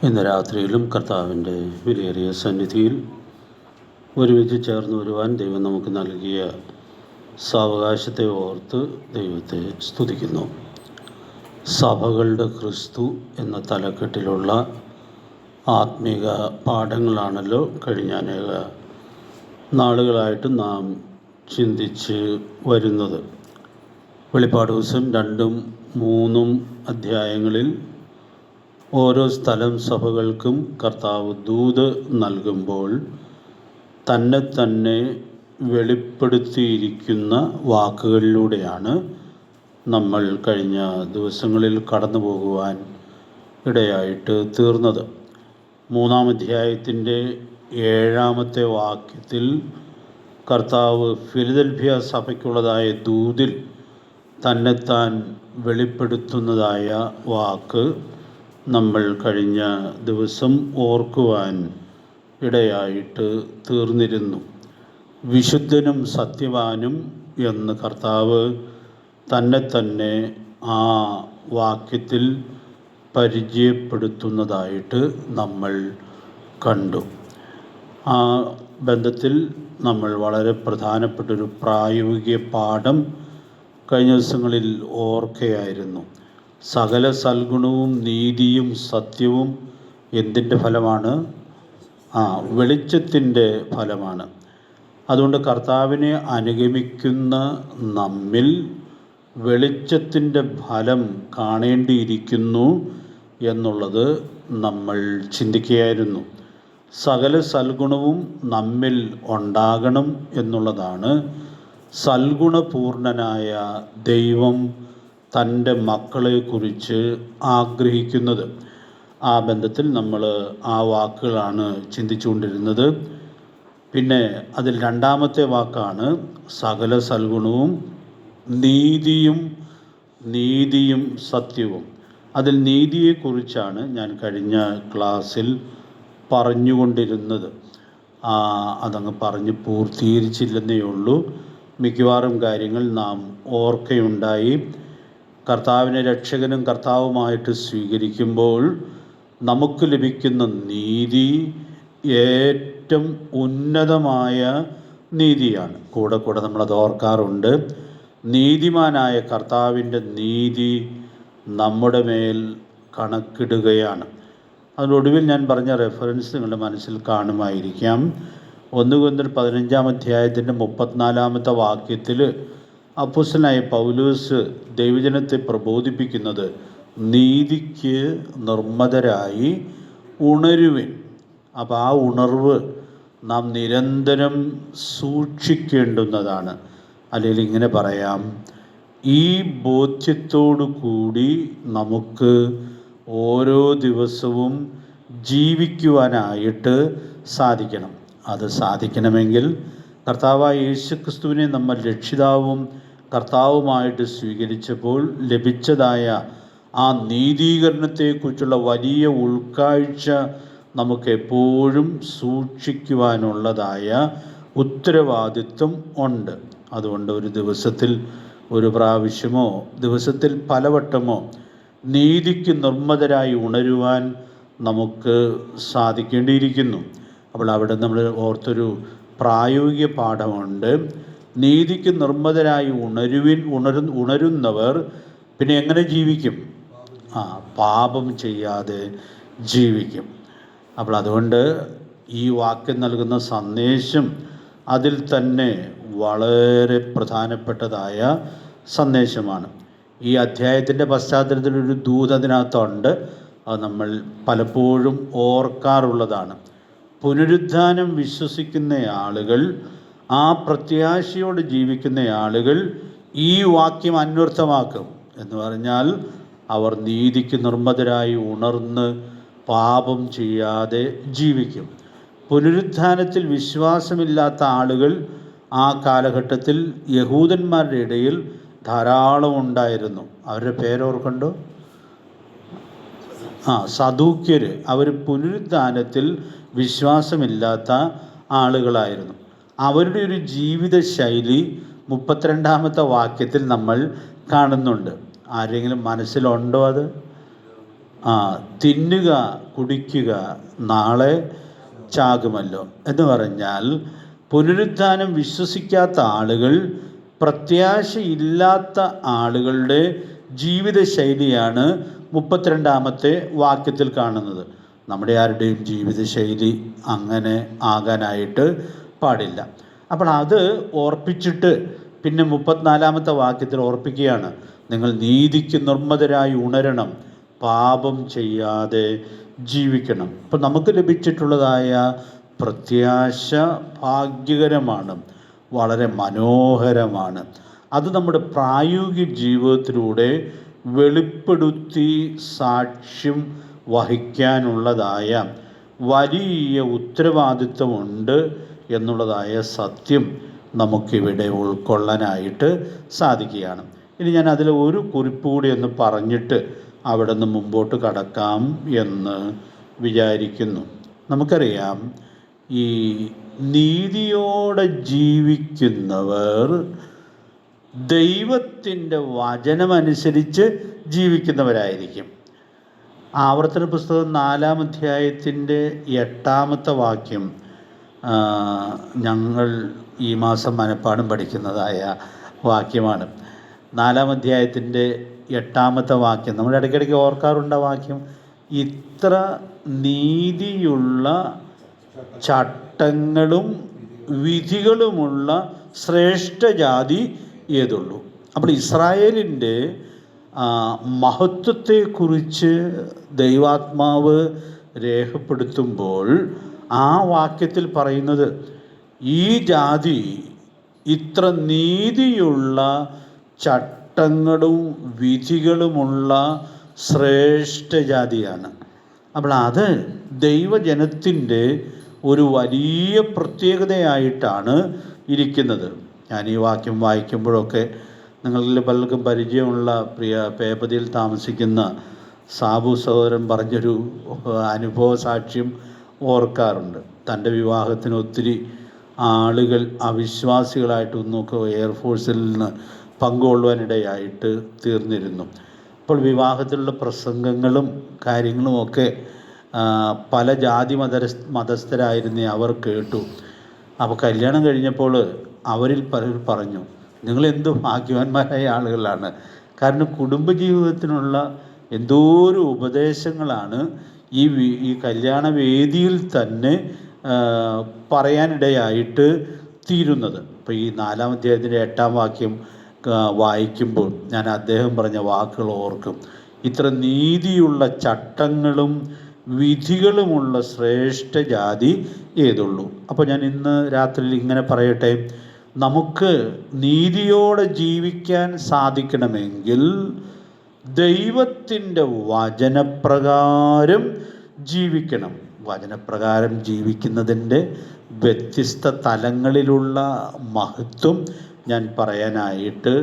ഇന്ന് രാത്രിയിലും കർത്താവിൻ്റെ വിലയേറിയ സന്നിധിയിൽ ഒരുമിച്ച് ചേർന്ന് വരുവാൻ ദൈവം നമുക്ക് നൽകിയ സാവകാശത്തെ ഓർത്ത് ദൈവത്തെ സ്തുതിക്കുന്നു. സഭകളുടെ ക്രിസ്തു എന്ന തലക്കെട്ടിലുള്ള ആത്മീക പാഠങ്ങളാണല്ലോ കഴിഞ്ഞ അനേക നാളുകളായിട്ട് നാം ചിന്തിച്ച് വരുന്നത്. വെളിപ്പാട് ദിവസം 2ഉം 3ഉം അധ്യായങ്ങളിൽ ഓരോ സ്ഥലം സഭകൾക്കും കർത്താവ് ദൂത് നൽകുമ്പോൾ തന്നെ വെളിപ്പെടുത്തിയിരിക്കുന്ന വാക്കുകളിലൂടെയാണ് നമ്മൾ കഴിഞ്ഞ ദിവസങ്ങളിൽ കടന്നു പോകുവാൻ ഇടയായിട്ട് തീർന്നത്. 3-ാം അധ്യായത്തിൻ്റെ 7-ാമത്തെ വാക്യത്തിൽ കർത്താവ് ഫിലദൽഫിയ സഭയ്ക്കുള്ളതായ ദൂതിൽ തന്നെത്താൻ വെളിപ്പെടുത്തുന്നതായ വാക്ക് നമ്മൾ കഴിഞ്ഞ ദിവസം ഓർക്കുവാൻ ഇടയായിട്ട് തീർന്നിരുന്നു. വിശുദ്ധനും സത്യവാനും എന്ന് കർത്താവ് തന്നെ ആ വാക്യത്തിൽ പരിചയപ്പെടുത്തുന്നതായിട്ട് നമ്മൾ കണ്ടു. ആ ബന്ധത്തിൽ നമ്മൾ വളരെ പ്രധാനപ്പെട്ടൊരു പ്രായോഗിക പാഠം കഴിഞ്ഞ ദിവസങ്ങളിൽ ഓർക്കുകയായിരുന്നു. സകല സൽഗുണവും നീതിയും സത്യവും എന്തിൻ്റെ ഫലമാണ്? വെളിച്ചത്തിൻ്റെ ഫലമാണ്. അതുകൊണ്ട് കർത്താവിനെ അനുഗമിക്കുന്ന നമ്മിൽ വെളിച്ചത്തിൻ്റെ ഫലം കാണേണ്ടിയിരിക്കുന്നു എന്നുള്ളത് നമ്മൾ ചിന്തിക്കുകയായിരുന്നു. സകല സൽഗുണവും നമ്മിൽ ഉണ്ടാകണം എന്നുള്ളതാണ് സൽഗുണപൂർണനായ ദൈവം തൻ്റെ മക്കളെക്കുറിച്ച് ആഗ്രഹിക്കുന്നത്. ആ ബന്ധത്തിൽ നമ്മൾ ആ വാക്കുകളാണ് ചിന്തിച്ചുകൊണ്ടിരുന്നത്. പിന്നെ അതിൽ 2-ാമത്തെ വാക്കാണ് സകല സൽഗുണവും നീതിയും സത്യവും. അതിൽ നീതിയെക്കുറിച്ചാണ് ഞാൻ കഴിഞ്ഞ ക്ലാസ്സിൽ പറഞ്ഞുകൊണ്ടിരുന്നത്. അതങ്ങ് പറഞ്ഞ് പൂർത്തീകരിച്ചില്ലെന്നേ ഉള്ളൂ. മിക്കവാറും കാര്യങ്ങൾ നാം ഓർക്കുകയുണ്ടായി. കർത്താവിനെ രക്ഷകനും കർത്താവുമായിട്ട് സ്വീകരിക്കുമ്പോൾ നമുക്ക് ലഭിക്കുന്ന നീതി ഏറ്റവും ഉന്നതമായ നീതിയാണ്. കൂടെ നമ്മളത് ഓർക്കാറുണ്ട്. നീതിമാനായ കർത്താവിൻ്റെ നീതി നമ്മുടെ മേൽ കണക്കിടുകയാണ്. അതിനൊടുവിൽ ഞാൻ പറഞ്ഞ റെഫറൻസ് നിങ്ങളുടെ മനസ്സിൽ കാണുമായിരിക്കാം. 1 കൊരിന്ത്യർ 15-ാം അധ്യായത്തിൻ്റെ 34-ാമത്തെ വാക്യത്തിൽ അപ്പോസ്തലനായ പൗലോസ് ദൈവജനത്തെ പ്രബോധിപ്പിക്കുന്നത് നീതിക്ക് നിർമ്മതരായി ഉണരുവിൻ. അപ്പോൾ ആ ഉണർവ് നാം നിരന്തരം സൂക്ഷിക്കേണ്ടുന്നതാണ്. അല്ലെങ്കിൽ ഇങ്ങനെ പറയാം, ഈ ബോധ്യത്തോടു കൂടി നമുക്ക് ഓരോ ദിവസവും ജീവിക്കുവാനായിട്ട് സാധിക്കണം. അത് സാധിക്കണമെങ്കിൽ കർത്താവായ യേശുക്രിസ്തുവിനെ നമ്മൾ രക്ഷിതാവും കർത്താവുമായിട്ട് സ്വീകരിച്ചപ്പോൾ ലഭിച്ചതായ ആ നീതീകരണത്തെക്കുറിച്ചുള്ള വലിയ ഉൾക്കാഴ്ച നമുക്ക് എപ്പോഴും സൂക്ഷിക്കുവാനുള്ളതായ ഉത്തരവാദിത്വം ഉണ്ട്. അതുകൊണ്ട് ഒരു ദിവസത്തിൽ ഒരു പ്രാവശ്യമോ ദിവസത്തിൽ പലവട്ടമോ നീതിക്ക് നിർമ്മതരായി ഉണരുവാൻ നമുക്ക് സാധിക്കേണ്ടിയിരിക്കുന്നു. അപ്പോൾ അവിടെ നമ്മൾ ഓർത്തൊരു പ്രായോഗിക പാഠമുണ്ട്. നീതിക്ക് നിർമ്മതരായി ഉണരുന്നവർ പിന്നെ എങ്ങനെ ജീവിക്കും? പാപം ചെയ്യാതെ ജീവിക്കും. അപ്പോൾ അതുകൊണ്ട് ഈ വാക്യം നൽകുന്ന സന്ദേശം അതിൽ തന്നെ വളരെ പ്രധാനപ്പെട്ടതായ സന്ദേശമാണ്. ഈ അധ്യായത്തിൻ്റെ പശ്ചാത്തലത്തിലൊരു ദൂത് അതിനകത്തുണ്ട്. അത് നമ്മൾ പലപ്പോഴും ഓർക്കാറുള്ളതാണ്. പുനരുദ്ധാനം വിശ്വസിക്കുന്ന ആളുകൾ, ആ പ്രത്യാശയോട് ജീവിക്കുന്ന ആളുകൾ ഈ വാക്യം അന്വർത്ഥമാക്കും. എന്ന് പറഞ്ഞാൽ അവർ നീതിക്ക് നിർമ്മതരായി ഉണർന്ന് പാപം ചെയ്യാതെ ജീവിക്കും. പുനരുദ്ധാനത്തിൽ വിശ്വാസമില്ലാത്ത ആളുകൾ ആ കാലഘട്ടത്തിൽ യഹൂദന്മാരുടെ ഇടയിൽ ധാരാളം ഉണ്ടായിരുന്നു. അവരുടെ പേരോർക്കുണ്ടോ? സദൂക്യർ. അവർ പുനരുദ്ധാനത്തിൽ വിശ്വാസമില്ലാത്ത ആളുകളായിരുന്നു. അവരുടെ ഒരു ജീവിത ശൈലി 32-ാമത്തെ വാക്യത്തിൽ നമ്മൾ കാണുന്നുണ്ട്. ആരെങ്കിലും മനസ്സിലുണ്ടോ അത്? തിന്നുക കുടിക്കുക, നാളെ ചാകുമല്ലോ എന്ന് പറഞ്ഞാൽ പുനരുത്ഥാനം വിശ്വസിക്കാത്ത ആളുകൾ, പ്രത്യാശയില്ലാത്ത ആളുകളുടെ ജീവിതശൈലിയാണ് 32-ാമത്തെ വാക്യത്തിൽ കാണുന്നത്. നമ്മുടെ ആരുടെയും ജീവിതശൈലി അങ്ങനെ ആകാനായിട്ട് പാടില്ല. അപ്പോൾ അത് ഓർപ്പിച്ചിട്ട് പിന്നെ 34-ാമത്തെ വാക്യത്തിൽ ഓർപ്പിക്കുകയാണ്, നിങ്ങൾ നീതിക്ക് നിർമ്മതരായി ഉണരണം, പാപം ചെയ്യാതെ ജീവിക്കണം. അപ്പം നമുക്ക് ലഭിച്ചിട്ടുള്ളതായ പ്രത്യാശ ഭാഗ്യകരമാണ്, വളരെ മനോഹരമാണ്. അത് നമ്മുടെ പ്രായോഗിക ജീവിതത്തിലൂടെ വെളിപ്പെടുത്തി സാക്ഷ്യം വഹിക്കാനുള്ളതായ വലിയ ഉത്തരവാദിത്വമുണ്ട് എന്നുള്ളതായ സത്യം നമുക്കിവിടെ ഉൾക്കൊള്ളാനായിട്ട് സാധിക്കുകയാണ്. ഇനി ഞാൻ അതിൽ ഒരു കുറിപ്പ് കൂടി ഒന്ന് പറഞ്ഞിട്ട് അവിടെ നിന്ന് മുമ്പോട്ട് കടക്കാം എന്ന് വിചാരിക്കുന്നു. നമുക്കറിയാം, ഈ നീതിയോടെ ജീവിക്കുന്നവർ ദൈവത്തിൻ്റെ വചനമനുസരിച്ച് ജീവിക്കുന്നവരായിരിക്കും. ആവർത്തന പുസ്തകം 4-ാം അധ്യായത്തിൻ്റെ 8-ാമത്തെ വാക്യം ഞങ്ങൾ ഈ മാസം മനപ്പാഠം പഠിക്കുന്നതായ വാക്യമാണ്. 4-ാം അധ്യായത്തിൻ്റെ 8-ാമത്തെ വാക്യം നമ്മൾ ഇടയ്ക്കിടയ്ക്ക് ഓർക്കാറുണ്ട്. വാക്യം, ഇത്ര നീതിയുള്ള ചട്ടങ്ങളും വിധികളുമുള്ള ശ്രേഷ്ഠജാതി ഏതുള്ളൂ. അപ്പോൾ ഇസ്രായേലിൻ്റെ മഹത്വത്തെക്കുറിച്ച് ദൈവാത്മാവ് രേഖപ്പെടുത്തുമ്പോൾ ആ വാക്യത്തിൽ പറയുന്നത്, ഈ ജാതി ഇത്ര നീതിയുള്ള ചട്ടങ്ങളും വിധികളുമുള്ള ശ്രേഷ്ഠജാതിയാണ്. അപ്പോൾ അത് ദൈവജനത്തിൻ്റെ ഒരു വലിയ പ്രത്യേകതയായിട്ടാണ് ഇരിക്കുന്നത്. ഞാൻ ഈ വാക്യം വായിക്കുമ്പോഴൊക്കെ നിങ്ങളിൽ പലർക്കും പരിചയമുള്ള പ്രിയ പേപ്പതിയിൽ താമസിക്കുന്ന സാബു സഹോദരൻ പറഞ്ഞൊരു അനുഭവ സാക്ഷ്യം ഓർക്കാറുണ്ട്. തൻ്റെ വിവാഹത്തിന് ഒത്തിരി ആളുകൾ അവിശ്വാസികളായിട്ട് ഒന്നൊക്കെ എയർഫോഴ്സിൽ നിന്ന് പങ്കുകൊള്ളുവാനിടയായിട്ട് തീർന്നിരുന്നു. അപ്പോൾ വിവാഹത്തിലുള്ള പ്രസംഗങ്ങളും കാര്യങ്ങളുമൊക്കെ പല ജാതി മതസ്ഥരായിരുന്ന അവർ കേട്ടു. അപ്പോൾ കല്യാണം കഴിഞ്ഞപ്പോൾ അവരിൽ പലരും പറഞ്ഞു, നിങ്ങളെന്ത് ഭാഗ്യവാന്മാരായ ആളുകളാണ്. കാരണം കുടുംബജീവിതത്തിനുള്ള എന്തോരം ഉപദേശങ്ങളാണ് ഈ കല്യാണ വേദിയിൽ തന്നെ പറയാനിടയായിട്ട് തീരുന്നത്. ഇപ്പോൾ ഈ 4-ാം അധ്യായത്തിൻ്റെ 8-ാം വാക്യം വായിക്കുമ്പോൾ ഞാൻ അദ്ദേഹം പറഞ്ഞ വാക്കുകൾ ഓർക്കും. ഇത്ര നീതിയുള്ള ചട്ടങ്ങളും വിധികളുമുള്ള ശ്രേഷ്ഠ ജാതി ഏതുള്ളൂ. അപ്പോൾ ഞാൻ ഇന്ന് രാത്രിയിൽ ഇങ്ങനെ പറയട്ടെ, നമുക്ക് നീതിയോടെ ജീവിക്കാൻ സാധിക്കണമെങ്കിൽ ദൈവത്തിൻ്റെ വചനപ്രകാരം ജീവിക്കണം. വചനപ്രകാരം ജീവിക്കുന്നതിൻ്റെ വ്യത്യസ്ത തലങ്ങളിലുള്ള മഹത്വം ഞാൻ പറയാനായിട്ട്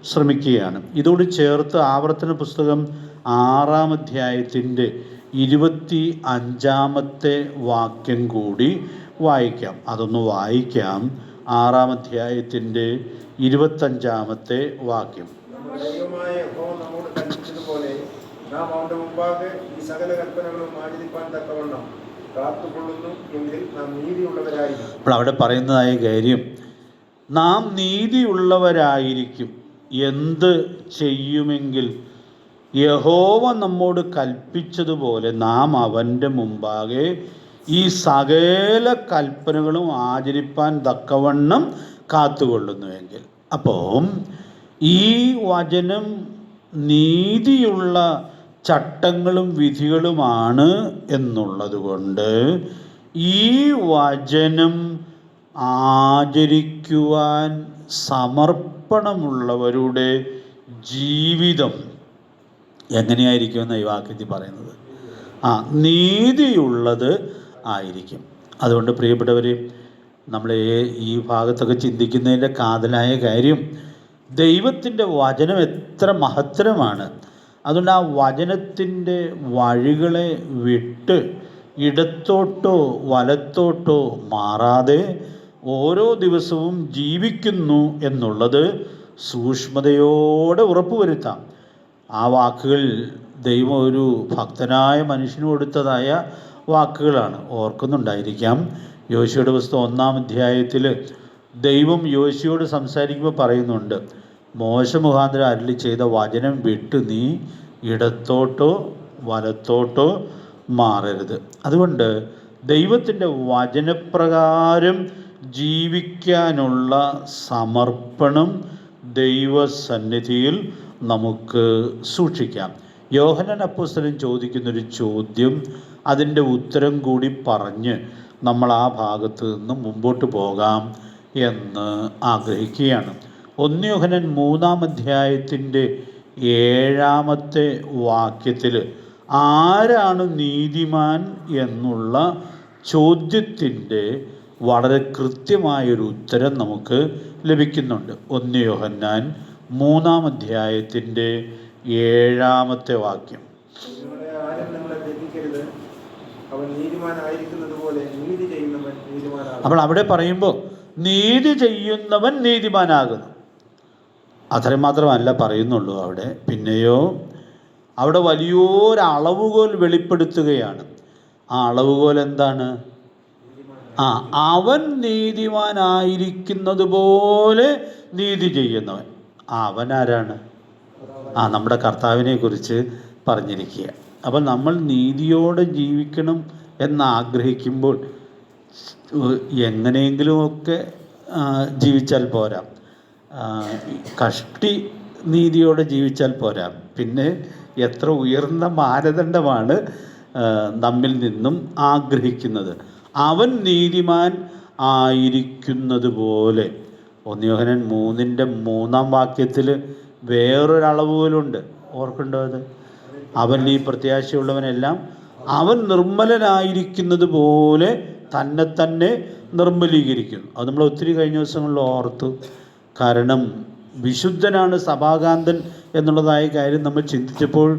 ശ്രമിക്കുകയാണ്. ഇതോട് ചേർത്ത് ആവർത്തന പുസ്തകം 6-ാം അധ്യായത്തിൻ്റെ 25-ാമത്തെ വാക്യം കൂടി വായിക്കാം. അതൊന്ന് വായിക്കാം. 6-ാം അധ്യായത്തിൻ്റെ 25-ാമത്തെ വാക്യം. അപ്പോൾ അവിടെ പറയുന്നതായ കാര്യം, നാം നീതിയുള്ളവരായിരിക്കും എന്ത് ചെയ്യുമെങ്കിൽ യഹോവ നമ്മോട് കൽപ്പിച്ചതുപോലെ നാം അവൻ്റെ മുമ്പാകെ ഈ സകല കൽപ്പനകളും ആചരിപ്പാൻ തക്കവണ്ണം കാത്തുകൊള്ളുന്നുവെങ്കിൽ. അപ്പോൾ ഈ വചനം നീതിയുള്ള ചട്ടങ്ങളും വിധികളുമാണ് എന്നുള്ളത് കൊണ്ട് ഈ വചനം ആചരിക്കുവാൻ സമർപ്പണമുള്ളവരുടെ ജീവിതം എങ്ങനെയായിരിക്കുമെന്ന് ഈ വാക്യത്തിൽ പറയുന്നത്? നീതിയുള്ളത് ആയിരിക്കും. അതുകൊണ്ട് പ്രിയപ്പെട്ടവർ, നമ്മൾ ഈ ഭാഗത്തൊക്കെ ചിന്തിക്കുന്നതിൻ്റെ കാതലായ കാര്യം, ദൈവത്തിൻ്റെ വചനം എത്ര മഹത്തരമാണ്. അതുകൊണ്ട് ആ വചനത്തിൻ്റെ വഴികളെ വിട്ട് ഇടത്തോട്ടോ വലത്തോട്ടോ മാറാതെ ഓരോ ദിവസവും ജീവിക്കുന്നു എന്നുള്ളത് സൂക്ഷ്മതയോടെ ഉറപ്പുവരുത്താം. ആ വാക്കുകൾ ദൈവം ഒരു ഭക്തനായ മനുഷ്യന് കൊടുത്തതായ വാക്കുകളാണ്. ഓർക്കുന്നുണ്ടായിരിക്കാം, യോശുവയുടെ പുസ്തകം 1-ാം അധ്യായത്തിൽ ദൈവം യോശുവയോട് സംസാരിക്കുമ്പോൾ പറയുന്നുണ്ട്, മോശ മുഖാന്തരം അരുളി ചെയ്ത വചനം വിട്ട് നീ ഇടത്തോട്ടോ വലത്തോട്ടോ മാറരുത്. അതുകൊണ്ട് ദൈവത്തിൻ്റെ വചനപ്രകാരം ജീവിക്കാനുള്ള സമർപ്പണം ദൈവസന്നിധിയിൽ നമുക്ക് സൂക്ഷിക്കാം. യോഹന്നാൻ അപ്പോസ്തലൻ ചോദിക്കുന്നൊരു ചോദ്യം, അതിൻ്റെ ഉത്തരം കൂടി പറഞ്ഞ് നമ്മൾ ആ ഭാഗത്ത് നിന്ന് മുമ്പോട്ട് പോകാം എന്ന് ആഗ്രഹിക്കുകയാണ്. 1 യോഹന്നാൻ 3-ാം അധ്യായത്തിൻ്റെ 7-ാമത്തെ വാക്യത്തിൽ ആരാണ് നീതിമാൻ എന്നുള്ള ചോദ്യത്തിൻ്റെ വളരെ കൃത്യമായൊരു ഉത്തരം നമുക്ക് ലഭിക്കുന്നുണ്ട്. 1 യോഹന്നാൻ 3-ാം അധ്യായത്തിൻ്റെ 7-ാമത്തെ വാക്യം. അപ്പോൾ അവിടെ പറയുമ്പോൾ നീതി ചെയ്യുന്നവൻ നീതിമാനാകുന്നു. അത്രയും മാത്രമല്ല പറയുന്നുള്ളൂ അവിടെ. പിന്നെയോ അവിടെ വലിയൊരളവുകോൽ വെളിപ്പെടുത്തുകയാണ്. ആ അളവുകോൽ എന്താണ്? അവൻ നീതിമാനായിരിക്കുന്നത് പോലെ നീതി ചെയ്യുന്നവൻ. അവൻ ആരാണ്? നമ്മുടെ കർത്താവിനെ കുറിച്ച് പറഞ്ഞിരിക്കുക. അപ്പം നമ്മൾ നീതിയോടെ ജീവിക്കണം എന്നാഗ്രഹിക്കുമ്പോൾ എങ്ങനെയെങ്കിലുമൊക്കെ ജീവിച്ചാൽ പോരാ, കഷ്ടി നീതിയോടെ ജീവിച്ചാൽ പോരാ. പിന്നെ എത്ര ഉയർന്ന മാനദണ്ഡമാണ് നമ്മിൽ നിന്നും ആഗ്രഹിക്കുന്നത്. അവൻ നീതിമാൻ ആയിരിക്കുന്നത് പോലെ. 1 യോഹന്നാൻ 3-ന്റെ 3-ാം വാക്യത്തിൽ വേറൊരളവ് പോലുണ്ട്. ഓർക്കുണ്ടോ അത്? അവൻ ഈ പ്രത്യാശയുള്ളവനെല്ലാം അവൻ നിർമ്മലനായിരിക്കുന്നത് പോലെ തന്നെ നിർമ്മലീകരിക്കുന്നു. അത് നമ്മൾ ഒത്തിരി കഴിഞ്ഞ ദിവസങ്ങളിൽ ഓർത്തു. കാരണം വിശുദ്ധനാണ് സഭാകാന്തൻ എന്നുള്ളതായ കാര്യം നമ്മൾ ചിന്തിച്ചപ്പോൾ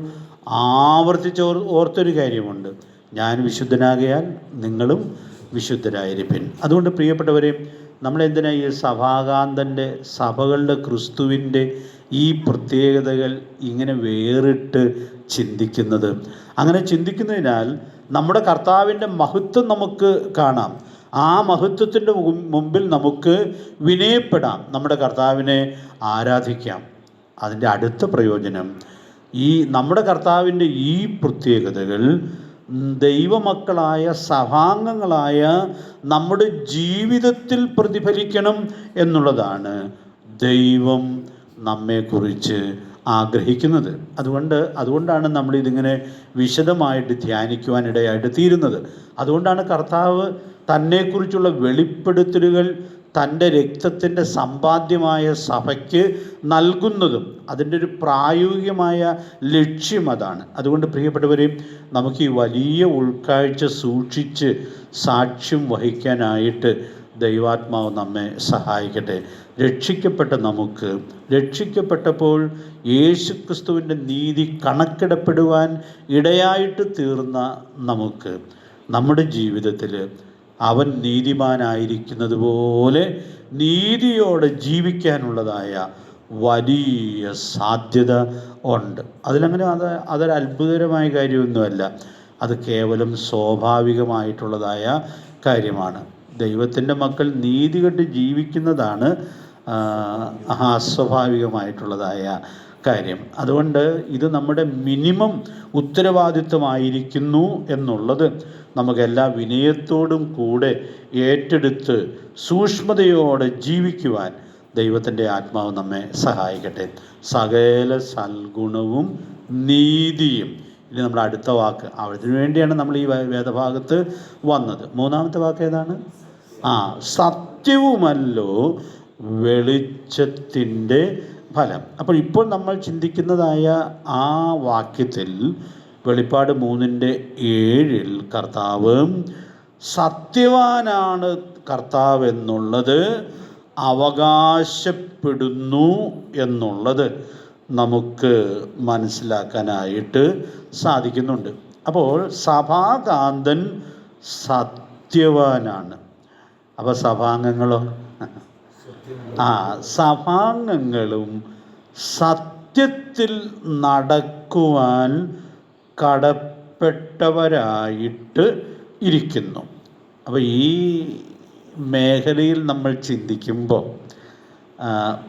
ആവർത്തിച്ച് ഓർത്തൊരു കാര്യമുണ്ട്, ഞാൻ വിശുദ്ധനാകയാൽ നിങ്ങളും വിശുദ്ധരായിരിപ്പിൻ. അതുകൊണ്ട് പ്രിയപ്പെട്ടവരെ, നമ്മളെന്തിനാ ഈ സഭാകാന്തൻ്റെ, സഭകളുടെ ക്രിസ്തുവിൻ്റെ ഈ പ്രത്യേകതകൾ ഇങ്ങനെ വേറിട്ട് ചിന്തിക്കുന്നത്? അങ്ങനെ ചിന്തിക്കുന്നതിനാൽ നമ്മുടെ കർത്താവിൻ്റെ മഹത്വം നമുക്ക് കാണാം. ആ മഹത്വത്തിൻ്റെ മുമ്പിൽ നമുക്ക് വിനയപ്പെടാം, നമ്മുടെ കർത്താവിനെ ആരാധിക്കാം. അതിൻ്റെ അടുത്ത പ്രയോജനം, ഈ നമ്മുടെ കർത്താവിൻ്റെ ഈ പ്രത്യേകതകൾ ദൈവമക്കളായ സഭാംഗങ്ങളായ നമ്മുടെ ജീവിതത്തിൽ പ്രതിഫലിക്കണം എന്നുള്ളതാണ് ദൈവം നമ്മെക്കുറിച്ച് ആഗ്രഹിക്കുന്നത്. അതുകൊണ്ടാണ് നമ്മളിതിങ്ങനെ വിശദമായിട്ട് ധ്യാനിക്കുവാനിടയായിട്ട് തീരുന്നത്. അതുകൊണ്ടാണ് കർത്താവ് തന്നെക്കുറിച്ചുള്ള വെളിപ്പെടുത്തലുകൾ തൻ്റെ രക്തത്തിൻ്റെ സമ്പാദ്യമായ സഭയ്ക്ക് നൽകുന്നതും. അതിൻ്റെ ഒരു പ്രായോഗികമായ ലക്ഷ്യം അതാണ്. അതുകൊണ്ട് പ്രിയപ്പെട്ടവരെയും, നമുക്ക് ഈ വലിയ ഉൾക്കാഴ്ച സൂക്ഷിച്ച് സാക്ഷ്യം വഹിക്കാനായിട്ട് ദൈവാത്മാവ് നമ്മെ സഹായിക്കട്ടെ. രക്ഷിക്കപ്പെട്ട നമുക്ക്, രക്ഷിക്കപ്പെട്ടപ്പോൾ യേശുക്രിസ്തുവിൻ്റെ നീതി കണക്കിടപ്പെടുവാൻ ഇടയായിട്ട് തീർന്ന നമുക്ക് നമ്മുടെ ജീവിതത്തിൽ അവൻ നീതിമാനായിരിക്കുന്നത് പോലെ നീതിയോടെ ജീവിക്കാനുള്ളതായ വലിയ സാധ്യത ഉണ്ട്. അതിലങ്ങനെ അതൊരു അത്ഭുതകരമായ കാര്യമൊന്നുമല്ല, അത് കേവലം സ്വാഭാവികമായിട്ടുള്ളതായ കാര്യമാണ്. ദൈവത്തിൻ്റെ മക്കൾ നീതി കെട്ട് ജീവിക്കുന്നതാണ് അസ്വാഭാവികമായിട്ടുള്ളതായ കാര്യം. അതുകൊണ്ട് ഇത് നമ്മുടെ മിനിമം ഉത്തരവാദിത്വമായിരിക്കുന്നു എന്നുള്ളത് നമുക്കെല്ലാ വിനയത്തോടും കൂടെ ഏറ്റെടുത്ത് സൂക്ഷ്മതയോടെ ജീവിക്കുവാൻ ദൈവത്തിൻ്റെ ആത്മാവ് നമ്മെ സഹായിക്കട്ടെ. സകല സൽഗുണവും നീതിയും. ഇനി നമ്മുടെ അടുത്ത വാക്ക്, അതിനു വേണ്ടിയാണ് നമ്മൾ ഈ വേദഭാഗത്ത് വന്നത്. 3-ാമത്തെ വാക്ക് ഏതാണ്? സത്യവുമല്ലോ വെളിച്ചത്തിൻ്റെ ഫലം. അപ്പോൾ ഇപ്പോൾ നമ്മൾ ചിന്തിക്കുന്നതായ ആ വാക്യത്തിൽ വെളിപ്പാട് 3:7 കർത്താവ് സത്യവാനാണ് കർത്താവ് എന്നുള്ളത് അവകാശപ്പെടുന്നു എന്നുള്ളത് നമുക്ക് മനസ്സിലാക്കാനായിട്ട് സാധിക്കുന്നുണ്ട്. അപ്പോൾ സഭാകാന്തൻ സത്യവാനാണ്. അപ്പോൾ സഭാംഗങ്ങളോ? സഭാംഗങ്ങളും സത്യത്തിൽ നടക്കുവാൻ കടപ്പെട്ടവരായിട്ട് ഇരിക്കുന്നു. അപ്പോൾ ഈ മേഖലയിൽ നമ്മൾ ചിന്തിക്കുമ്പോൾ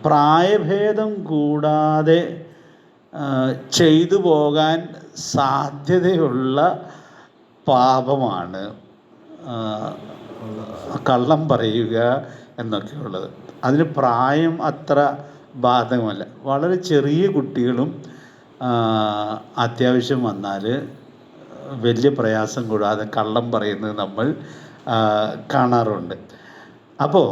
പ്രായഭേദം കൂടാതെ ചെയ്തു പോകാൻ സാധ്യതയുള്ള പാപമാണ് കള്ളം പറയുക എന്നൊക്കെയുള്ളത്. അതിന് പ്രായം അത്ര ബാധകമല്ല. വളരെ ചെറിയ കുട്ടികളും അത്യാവശ്യം വന്നാൽ വലിയ പ്രയാസം കൂടാതെ കള്ളം പറയുന്നത് നമ്മൾ കാണാറുണ്ട്. അപ്പോൾ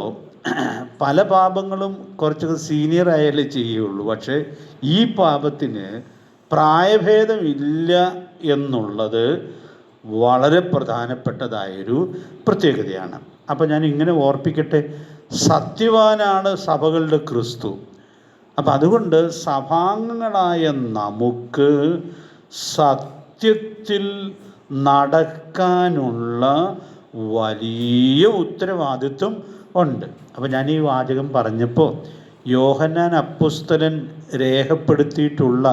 പല പാപങ്ങളും കുറച്ചൊക്കെ സീനിയർ ആയാലേ ചെയ്യുള്ളൂ. പക്ഷേ ഈ പാപത്തിന് പ്രായഭേദമില്ല എന്നുള്ളത് വളരെ പ്രധാനപ്പെട്ടതായൊരു പ്രത്യേകതയാണ്. അപ്പോൾ ഞാൻ ഇങ്ങനെ ഓർപ്പിക്കട്ടെ, സത്യവാനാണ് സഭകളുടെ ക്രിസ്തു. അപ്പം അതുകൊണ്ട് സഭാംഗങ്ങളായ നമുക്ക് സത്യത്തിൽ നടക്കാനുള്ള വലിയ ഉത്തരവാദിത്വം ഉണ്ട്. അപ്പോൾ ഞാൻ ഈ വാചകം പറഞ്ഞപ്പോൾ യോഹന്നാൻ അപ്പോസ്തലൻ രേഖപ്പെടുത്തിയിട്ടുള്ള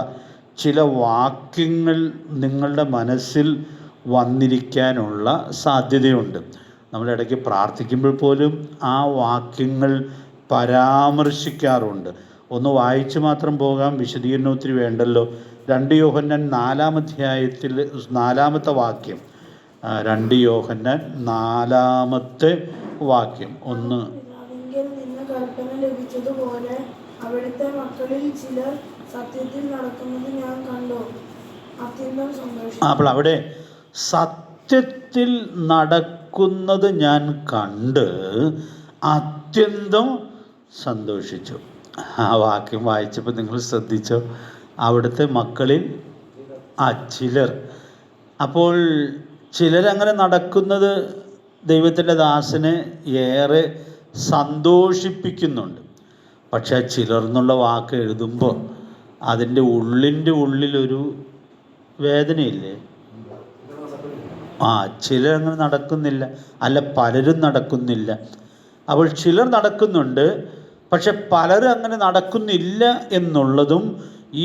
ചില വാക്യങ്ങൾ നിങ്ങളുടെ മനസ്സിൽ വന്നിരിക്കാനുള്ള സാധ്യതയുണ്ട്. നമ്മളിടയ്ക്ക് പ്രാർത്ഥിക്കുമ്പോൾ പോലും ആ വാക്യങ്ങൾ പരാമർശിക്കാറുണ്ട്. ഒന്ന് വായിച്ച് മാത്രം പോകാം, വിശദീകരണം ഒത്തിരി വേണ്ടല്ലോ. 2 യോഹന്നാൻ 4-ാം അധ്യായത്തിൽ 4-ാമത്തെ വാക്യം, 2 യോഹന്നാൻ 4-ാമത്തെ വാക്യം. ഒന്ന് കൽപ്പന ലഭിച്ചതുപോലെ അവിടുത്തെ മക്കളിൽ ചിലർ സത്യത്തിൽ നടക്കുന്നത് ഞാൻ കണ്ടു, അത്യന്തം സന്തോഷിച്ചു. അപ്പോൾ അവിടെ സത്യത്തിൽ നടക്കുന്നത് ഞാൻ കണ്ട് അത്യന്തം സന്തോഷിച്ചു. ആ വാക്യം വായിച്ചപ്പോൾ നിങ്ങൾ ശ്രദ്ധിച്ചോ? അവിടുത്തെ മക്കളിൽ ചിലർ. അപ്പോൾ ചിലരങ്ങനെ നടക്കുന്നത് ദൈവത്തിൻ്റെ ദാസനെ ഏറെ സന്തോഷിപ്പിക്കുന്നുണ്ട്. പക്ഷേ ചിലർ എന്നുള്ള വാക്ക് എഴുതുമ്പോൾ അതിൻ്റെ ഉള്ളിലൊരു വേദനയില്ലേ? ചിലരങ്ങനെ നടക്കുന്നില്ല, അല്ല പലരും നടക്കുന്നില്ല. അപ്പോൾ ചിലർ നടക്കുന്നുണ്ട്, പക്ഷെ പലരും അങ്ങനെ നടക്കുന്നില്ല എന്നുള്ളതും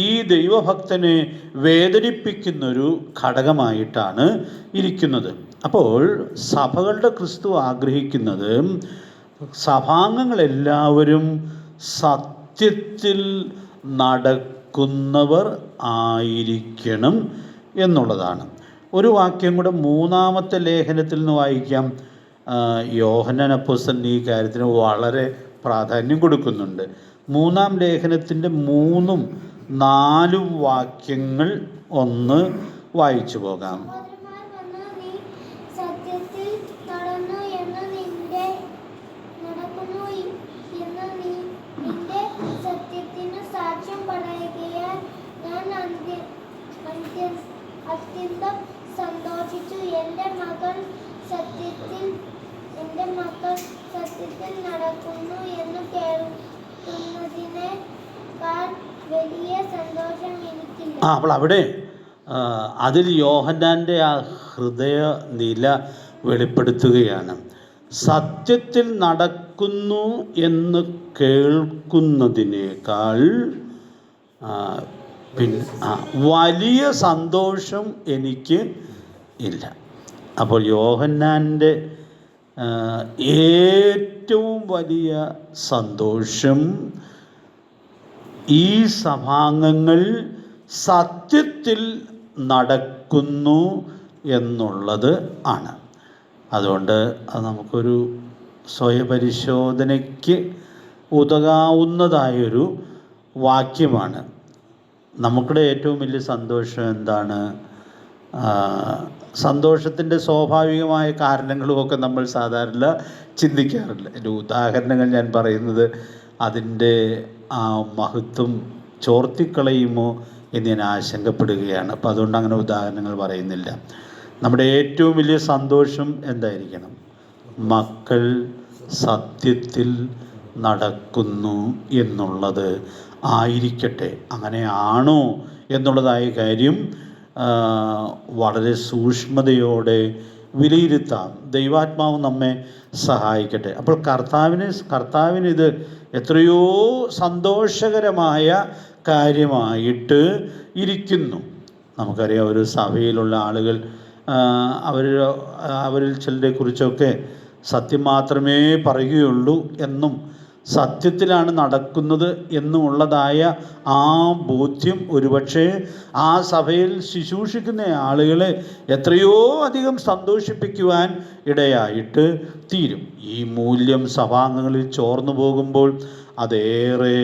ഈ ദൈവഭക്തനെ വേദനിപ്പിക്കുന്നൊരു ഘടകമായിട്ടാണ് ഇരിക്കുന്നത്. അപ്പോൾ സഭകളുടെ ക്രിസ്തു ആഗ്രഹിക്കുന്നത് സഭാംഗങ്ങളെല്ലാവരും സത്യത്തിൽ നടക്കുന്നവർ ആയിരിക്കണം എന്നുള്ളതാണ്. ഒരു വാക്യം കൂടെ 3-ാമത്തെ ലേഖനത്തിൽ നിന്ന് വായിക്കാം. യോഹന്നാൻ അപ്പോസ്തലൻ ഈ കാര്യത്തിന് വളരെ പ്രാധാന്യം കൊടുക്കുന്നുണ്ട്. 3-ാം ലേഖനത്തിൻ്റെ 3-ഉം 4-ഉം വാക്യങ്ങൾ ഒന്ന് വായിച്ചു പോകാം. അത്യന്തം സന്തോഷിച്ചു. എൻ്റെ മക്കൾ സത്യത്തിൽ നടക്കുന്നു എന്ന് കേൾക്കുന്നതിനേക്കാൾ വലിയ സന്തോഷം എനിക്കില്ല. അപ്പോൾ അവിടെ അതിൽ യോഹന്നാൻ്റെ ആ ഹൃദയ നില വെളിപ്പെടുത്തുകയാണ്. സത്യത്തിൽ നടക്കുന്നു എന്ന് കേൾക്കുന്നതിനേക്കാൾ വലിയ സന്തോഷം എനിക്ക് ഇല്ല. അപ്പോൾ യോഹന്നാൻ്റെ ഏറ്റവും വലിയ സന്തോഷം ഈ സഭാംഗങ്ങൾ സത്യത്തിൽ നടക്കുന്നു എന്നുള്ളത് ആണ്. അതുകൊണ്ട് അത് നമുക്കൊരു സ്വയപരിശോധനയ്ക്ക് ഉതകാവുന്നതായൊരു വാക്യമാണ്. നമുക്കുടെ ഏറ്റവും വലിയ സന്തോഷം എന്താണ്? സന്തോഷത്തിൻ്റെ സ്വാഭാവികമായ കാരണങ്ങളുമൊക്കെ നമ്മൾ സാധാരണ ചിന്തിക്കാറില്ല. എൻ്റെ ഉദാഹരണങ്ങൾ ഞാൻ പറയുന്നത് അതിൻ്റെ ആ മഹത്വം ചോർത്തിക്കളയുമോ എന്ന് ഞാൻ ആശങ്കപ്പെടുകയാണ്. അപ്പം അതുകൊണ്ട് അങ്ങനെ ഉദാഹരണങ്ങൾ പറയുന്നില്ല. നമ്മുടെ ഏറ്റവും വലിയ സന്തോഷം എന്തായിരിക്കണം? മക്കൾ സത്യത്തിൽ നടക്കുന്നു എന്നുള്ളത് ആയിരിക്കട്ടെ. അങ്ങനെയാണോ എന്നുള്ളതായ കാര്യം വളരെ സൂക്ഷ്മതയോടെ വിലയിരുത്താം. ദൈവാത്മാവ് നമ്മെ സഹായിക്കട്ടെ. അപ്പോൾ കർത്താവിനിത് എത്രയോ സന്തോഷകരമായ കാര്യമായിട്ട് ഇരിക്കുന്നു. നമുക്കറിയാം ഒരു സഭയിലുള്ള ആളുകൾ അവർ അവരിൽ ചിലരെക്കുറിച്ചൊക്കെ സത്യം മാത്രമേ പറയുകയുള്ളൂ എന്നും സത്യത്തിലാണ് നടക്കുന്നത് എന്നുമുള്ളതായ ആ ബോധ്യം ഒരുപക്ഷെ ആ സഭയിൽ ശുശ്രൂഷിക്കുന്ന ആളുകളെ എത്രയോ അധികം സന്തോഷിപ്പിക്കുവാൻ ഇടയായിട്ട് തീരും. ഈ മൂല്യം സഭാംഗങ്ങളിൽ ചോർന്നു പോകുമ്പോൾ അതേറെ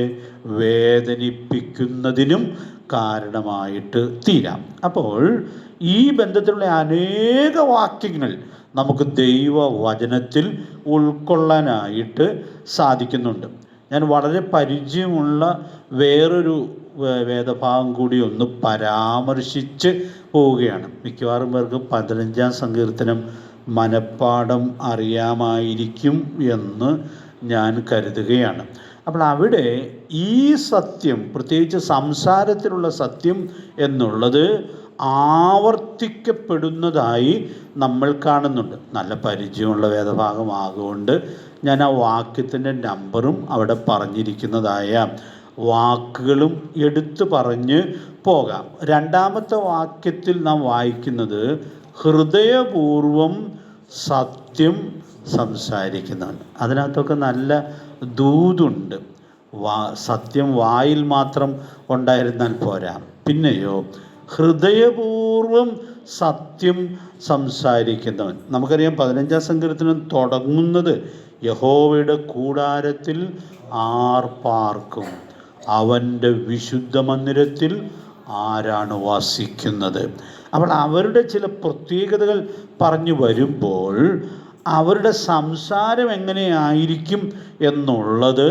വേദനിപ്പിക്കുന്നതിനും കാരണമായിട്ട് തീരാം. അപ്പോൾ ഈ ബന്ധത്തിലുള്ള അനേക വാക്യങ്ങൾ നമുക്ക് ദൈവവചനത്തിൽ ഉൾക്കൊള്ളാനായിട്ട് സാധിക്കുന്നുണ്ട്. ഞാൻ വളരെ പരിചയമുള്ള വേറൊരു വേദഭാഗം കൂടി ഒന്ന് പരാമർശിച്ച് പോവുകയാണ്. മിക്കവാറും പേർക്ക് 15-ാം സങ്കീർത്തനം മനപ്പാഠം അറിയാമായിരിക്കും എന്ന് ഞാൻ കരുതുകയാണ്. അപ്പോൾ അവിടെ ഈ സത്യം, പ്രത്യേകിച്ച് സംസാരത്തിലുള്ള സത്യം എന്നുള്ളത് ആവർത്തിക്കപ്പെടുന്നതായി നമ്മൾ കാണുന്നുണ്ട്. നല്ല പരിചയമുള്ള വേദഭാഗമാകൊണ്ട് ഞാൻ ആ വാക്യത്തിൻ്റെ നമ്പറും അവിടെ പറഞ്ഞിരിക്കുന്നതായ വാക്കുകളും എടുത്തു പറഞ്ഞ് പോകാം. 2-ാമത്തെ വാക്യത്തിൽ നാം വായിക്കുന്നത് ഹൃദയപൂർവം സത്യം സംസാരിക്കുന്നവൻ. അതിനകത്തൊക്കെ നല്ല ദൂതുണ്ട്. സത്യം വായിൽ മാത്രം ഉണ്ടായിരുന്നാൽ പോരാ, പിന്നെയോ ഹൃദയപൂർവം സത്യം സംസാരിക്കുന്നവൻ. നമുക്കറിയാം 15-ാം സങ്കീർത്തനം തുടങ്ങുന്നത് യഹോവയുടെ കൂടാരത്തിൽ ആർ പാർക്കും, അവൻ്റെ വിശുദ്ധ മന്ദിരത്തിൽ ആരാണ് വസിക്കുന്നത്. അപ്പോൾ അവരുടെ ചില പ്രത്യേകതകൾ പറഞ്ഞു വരുമ്പോൾ അവരുടെ സംസാരം എങ്ങനെയായിരിക്കും എന്നുള്ളത്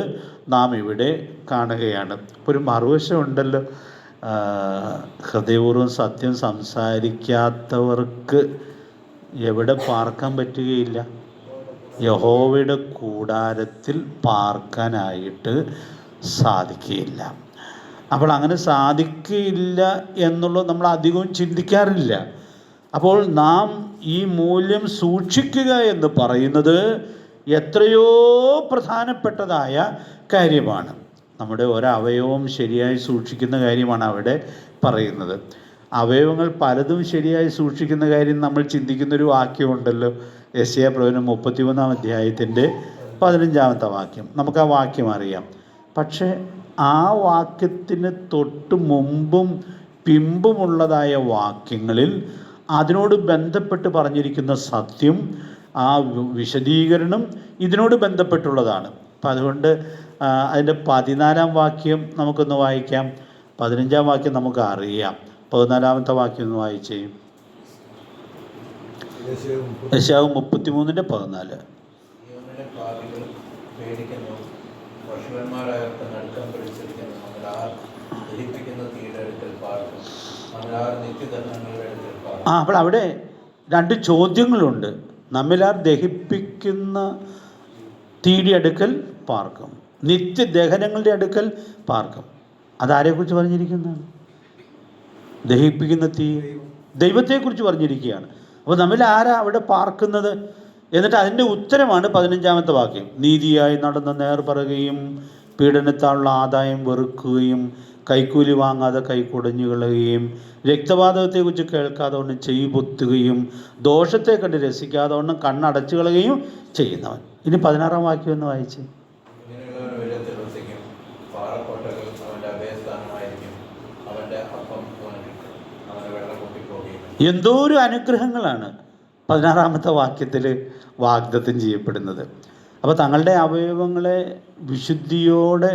നാം ഇവിടെ കാണുകയാണ്. ഒരു മറുവശം ഉണ്ടല്ലോ, ഹൃദയപൂർവ്വം സത്യം സംസാരിക്കാത്തവർക്ക് എവിടെ പാർക്കാൻ പറ്റുകയില്ല? യഹോവയുടെ കൂടാരത്തിൽ പാർക്കാനായിട്ട് സാധിക്കുകയില്ല. അപ്പോൾ അങ്ങനെ സാധിക്കുകയില്ല എന്നുള്ളത് നമ്മൾ അധികവും ചിന്തിക്കാറില്ല. അപ്പോൾ നാം ഈ മൂല്യം സൂക്ഷിക്കുക എന്ന് പറയുന്നത് എത്രയോ പ്രധാനപ്പെട്ടതായ കാര്യമാണ്. നമ്മുടെ ഒരവയവം ശരിയായി സൂക്ഷിക്കുന്ന കാര്യമാണ് അവിടെ പറയുന്നത്. അവയവങ്ങൾ പലതും ശരിയായി സൂക്ഷിക്കുന്ന കാര്യം നമ്മൾ ചിന്തിക്കുന്നൊരു വാക്യമുണ്ടല്ലോ, യെശയ്യാപ്രവചനം 33-ാം അധ്യായത്തിൻ്റെ 15-ാമത്തെ വാക്യം. നമുക്ക് ആ വാക്യം അറിയാം. പക്ഷേ ആ വാക്യത്തിന് തൊട്ട് മുമ്പും പിമ്പുമുള്ളതായ വാക്യങ്ങളിൽ അതിനോട് ബന്ധപ്പെട്ട് പറഞ്ഞിരിക്കുന്ന സത്യം, ആ വിശദീകരണം ഇതിനോട് ബന്ധപ്പെട്ടുള്ളതാണ്. അപ്പം അതുകൊണ്ട് അതിൻ്റെ 14-ാം വാക്യം നമുക്കൊന്ന് വായിക്കാം. 15-ാം വാക്യം നമുക്ക് അറിയാം. 14-ാമത്തെ വാക്യം ഒന്ന് വായിച്ചേ. യെശയ്യാവ് 33:14. അപ്പോൾ അവിടെ 2 ചോദ്യങ്ങളുണ്ട്. നമ്മിലാർ ദഹിപ്പിക്കുന്ന തീയുടെ അടുക്കൽ പാർക്കും, നിത്യദഹനങ്ങളുടെ അടുക്കൽ പാർക്കും. അതാരെക്കുറിച്ച് പറഞ്ഞിരിക്കുന്നതാണ്? ദഹിപ്പിക്കുന്ന തീ, ദൈവത്തെക്കുറിച്ച് പറഞ്ഞിരിക്കുകയാണ്. അപ്പോൾ നമ്മിൽ ആരാ അവിടെ പാർക്കുന്നത്? എന്നിട്ട് അതിൻ്റെ ഉത്തരമാണ് 15-ാമത്തെ വാക്യം. നീതിയായി നടന്ന നേർ പറയുകയും പീഡനത്താലുള്ള ആദായം വെറുക്കുകയും കൈക്കൂലി വാങ്ങാതെ കൈ കുടഞ്ഞു കളയുകയും രക്തപാതകത്തെക്കുറിച്ച് കേൾക്കാതെ വണ്ണം ചെവി പൊത്തുകയും ദോഷത്തെ കണ്ട് രസിക്കാതെ വണ്ണം കണ്ണടച്ചു കളയുകയും ചെയ്യുന്നവൻ. ഇനി 16-ാം വാക്യം ഒന്ന് വായിച്ച്. എന്തോ ഒരു അനുഗ്രഹങ്ങളാണ് 16-ാമത്തെ വാക്യത്തിൽ വാഗ്ദത്തം ചെയ്യപ്പെടുന്നത്. അപ്പോൾ തങ്ങളുടെ അവയവങ്ങളെ വിശുദ്ധിയോടെ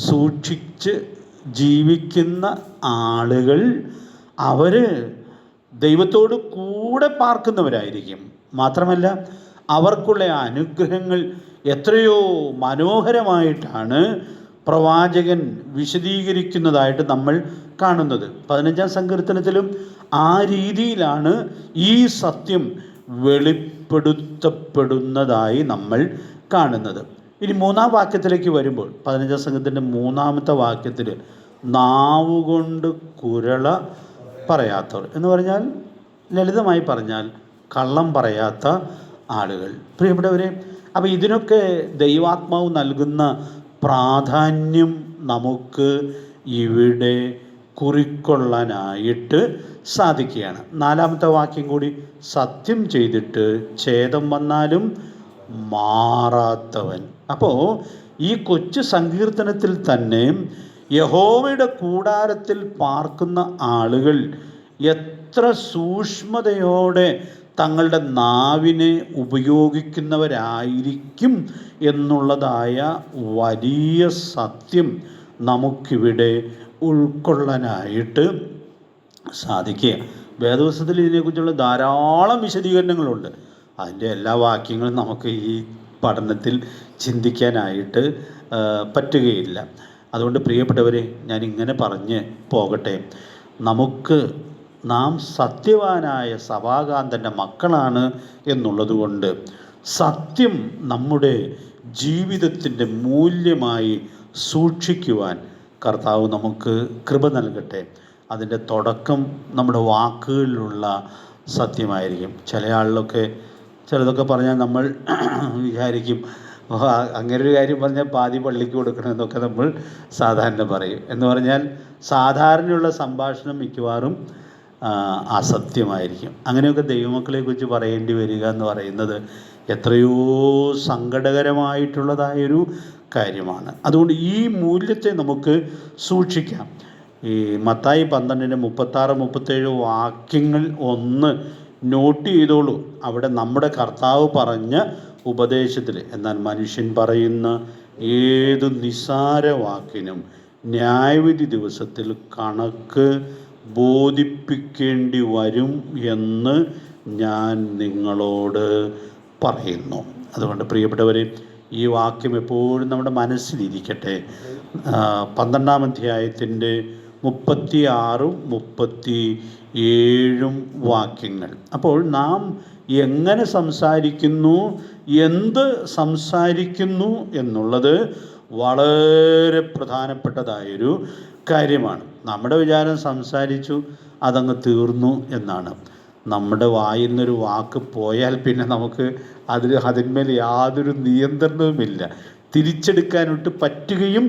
സൂക്ഷിച്ച് ജീവിക്കുന്ന ആളുകൾ അവർ ദൈവത്തോട് കൂടെ പാർക്കുന്നവരായിരിക്കും. മാത്രമല്ല അവർക്കുള്ള അനുഗ്രഹങ്ങൾ എത്രയോ മനോഹരമായിട്ടാണ് പ്രവാചകൻ വിശദീകരിക്കുന്നതായിട്ട് നമ്മൾ കാണുന്നത്. 15-ാം സങ്കീർത്തനത്തിലും ആ രീതിയിലാണ് ഈ സത്യം വെളിപ്പെടുത്തപ്പെടുന്നതായി നമ്മൾ കാണുന്നത്. ഇനി 3-ാം വാക്യത്തിലേക്ക് വരുമ്പോൾ 15-ാം സങ്കീർത്തനത്തിൻ്റെ 3-ാമത്തെ വാക്യത്തിൽ നാവുകൊണ്ട് കുരള പറയാത്തവർ എന്ന് പറഞ്ഞാൽ, ലളിതമായി പറഞ്ഞാൽ കള്ളം പറയാത്ത ആളുകൾ. പ്രിയപ്പെട്ടവരെ, അപ്പോൾ ഇതിനൊക്കെ ദൈവാത്മാവ് നൽകുന്ന പ്രാധാന്യം നമുക്ക് ഇവിടെ കുറിക്കൊള്ളാനായിട്ട് സാധിക്കുകയാണ്. 4-ാമത്തെ വാക്യം കൂടി, സത്യം ചെയ്തിട്ട് ഛേദം വന്നാലും മാറാത്തവൻ. അപ്പോൾ ഈ കൊച്ചു സങ്കീർത്തനത്തിൽ തന്നെ യഹോവയുടെ കൂടാരത്തിൽ പാർക്കുന്ന ആളുകൾ എത്ര സൂക്ഷ്മതയോടെ തങ്ങളുടെ നാവിനെ ഉപയോഗിക്കുന്നവരായിരിക്കും എന്നുള്ളതായ വലിയ സത്യം നമുക്കിവിടെ ഉൾക്കൊള്ളാനായിട്ട് സാധിക്കുക. വേദപുസ്തകത്തിൽ ഇതിനെക്കുറിച്ചുള്ള ധാരാളം വിശദീകരണങ്ങളുണ്ട്. അതിൻ്റെ എല്ലാ വാക്യങ്ങളും നമുക്ക് ഈ പഠനത്തിൽ ചിന്തിക്കാനായിട്ട് പറ്റുകയില്ല. അതുകൊണ്ട് പ്രിയപ്പെട്ടവരെ, ഞാനിങ്ങനെ പറഞ്ഞ് പോകട്ടെ. നാം സത്യവാനായ സഭാകാന്തൻ്റെ മക്കളാണ് എന്നുള്ളതുകൊണ്ട് സത്യം നമ്മുടെ ജീവിതത്തിൻ്റെ മൂല്യമായി സൂക്ഷിക്കുവാൻ കർത്താവ് നമുക്ക് കൃപ നൽകട്ടെ. അതിൻ്റെ തുടക്കം നമ്മുടെ വാക്കുകളിലുള്ള സത്യമായിരിക്കും. ചിലതൊക്കെ പറഞ്ഞാൽ നമ്മൾ വിചാരിക്കും, അങ്ങനെ ഒരു കാര്യം പറഞ്ഞാൽ പാതി പള്ളിക്ക് കൊടുക്കണമെന്നൊക്കെ നമ്മൾ സാധാരണ പറയും. എന്ന് പറഞ്ഞാൽ സാധാരണയുള്ള സംഭാഷണം മിക്കവാറും അസത്യമായിരിക്കും. അങ്ങനെയൊക്കെ ദൈവമക്കളെക്കുറിച്ച് പറയേണ്ടി വരിക എന്ന് പറയുന്നത് എത്രയോ സങ്കടകരമായിട്ടുള്ളതായൊരു കാര്യമാണ്. അതുകൊണ്ട് ഈ മൂല്യത്തെ നമുക്ക് സൂക്ഷിക്കാം. ഈ മത്തായി 12:36-37 വാക്യങ്ങൾ ഒന്ന് നോട്ട് ചെയ്തോളൂ. അവിടെ നമ്മുടെ കർത്താവ് പറഞ്ഞ ഉപദേശത്തിൽ, എന്നാൽ മനുഷ്യൻ പറയുന്ന ഏതു നിസ്സാര വാക്കിനും ന്യായവിധി ദിവസത്തിൽ കണക്ക് ബോധിപ്പിക്കേണ്ടി വരും എന്ന് ഞാൻ നിങ്ങളോട് പറയുന്നു. അതുകൊണ്ട് പ്രിയപ്പെട്ടവരെ, ഈ വാക്യം എപ്പോഴും നമ്മുടെ മനസ്സിലിരിക്കട്ടെ. 12-ാം അധ്യായത്തിൻ്റെ 36-37 വാക്യങ്ങൾ. അപ്പോൾ നാം എങ്ങനെ സംസാരിക്കുന്നു, എന്ത് സംസാരിക്കുന്നു എന്നുള്ളത് വളരെ പ്രധാനപ്പെട്ടതായൊരു കാര്യമാണ്. നമ്മുടെ വിചാരം സംസാരിച്ചു അതങ്ങ് തീർന്നു എന്നാണ്. നമ്മുടെ വായിൽ നിന്നൊരു വാക്ക് പോയാൽ പിന്നെ നമുക്ക് അതിന്മേൽ യാതൊരു നിയന്ത്രണവുമില്ല, തിരിച്ചെടുക്കാനൊട്ട് പറ്റുകയും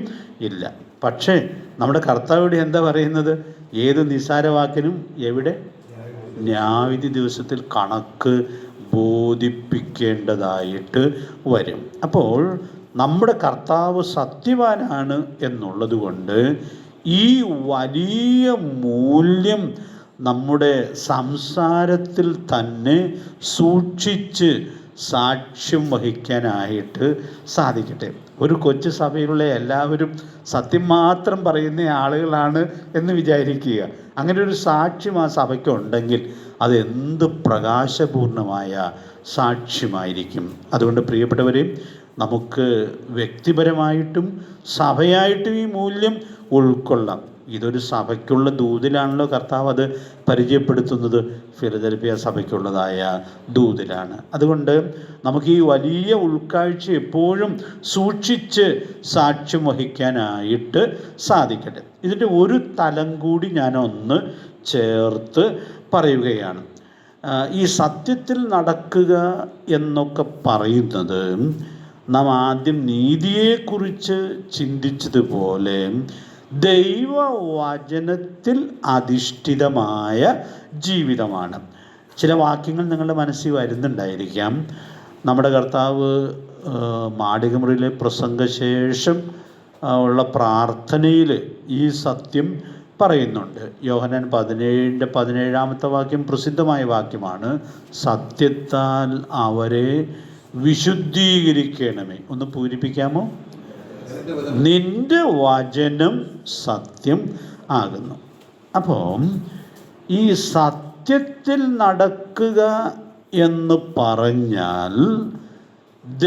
ഇല്ല. പക്ഷേ നമ്മുടെ കർത്താവിടെ എന്താ പറയുന്നത്? ഏത് നിസ്സാര വാക്കിനും എവിടെ ന്യായവിധി ദിവസത്തിൽ കണക്ക് ബോധിപ്പിക്കേണ്ടതായിട്ട് വരും. അപ്പോൾ നമ്മുടെ കർത്താവ് സത്യവാനാണ് എന്നുള്ളത് കൊണ്ട് ഈ വലിയ മൂല്യം നമ്മുടെ സംസാരത്തിൽ തന്നെ സൂക്ഷിച്ച് സാക്ഷ്യം വഹിക്കാനായിട്ട് സാധിക്കട്ടെ. ഒരു കൊച്ചു സഭയിലുള്ള എല്ലാവരും സത്യം മാത്രം പറയുന്ന ആളുകളാണ് എന്ന് വിചാരിക്കുക. അങ്ങനെ ഒരു സാക്ഷ്യം ആ സഭയ്ക്കുണ്ടെങ്കിൽ അതെന്ത് പ്രകാശപൂർണമായ സാക്ഷ്യമായിരിക്കും. അതുകൊണ്ട് പ്രിയപ്പെട്ടവരെ, നമുക്ക് വ്യക്തിപരമായിട്ടും സഭയായിട്ടും ഈ മൂല്യം ഉൾക്കൊള്ളാം. ഇതൊരു സഭയ്ക്കുള്ള ദൂതിലാണല്ലോ കർത്താവ് അത് പരിചയപ്പെടുത്തുന്നത്. ഫിലദൽഫിയ സഭയ്ക്കുള്ളതായ ദൂതിലാണ്. അതുകൊണ്ട് നമുക്ക് ഈ വലിയ ഉൾക്കാഴ്ച എപ്പോഴും സൂക്ഷിച്ച് സാക്ഷ്യം വഹിക്കാനായിട്ട് സാധിക്കട്ടെ. ഇതിൻ്റെ ഒരു തലം കൂടി ഞാനൊന്ന് ചേർത്ത് പറയുകയാണ്. ഈ സത്യത്തിൽ നടക്കുക എന്നൊക്കെ പറയുന്നത് നാം ആദ്യം നീതിയെക്കുറിച്ച് ചിന്തിച്ചതുപോലെ ദൈവവചനത്തിൽ അധിഷ്ഠിതമായ ജീവിതമാണ്. ചില വാക്യങ്ങൾ നിങ്ങളുടെ മനസ്സിൽ വരുന്നുണ്ടായിരിക്കാം. നമ്മുടെ കർത്താവ് മാടികമുറിയിലെ പ്രസംഗശേഷം ഉള്ള പ്രാർത്ഥനയിൽ ഈ സത്യം പറയുന്നുണ്ട്. യോഹന്നാൻ 17:17 വാക്യം പ്രസിദ്ധമായ വാക്യമാണ്. സത്യത്താൽ അവരെ വിശുദ്ധീകരിക്കണമേ. ഒന്ന് പൂരിപ്പിക്കാമോ? നിന്റെ വചനം സത്യം ആകുന്നു. അപ്പം ഈ സത്യത്തിൽ നടക്കുക എന്ന് പറഞ്ഞാൽ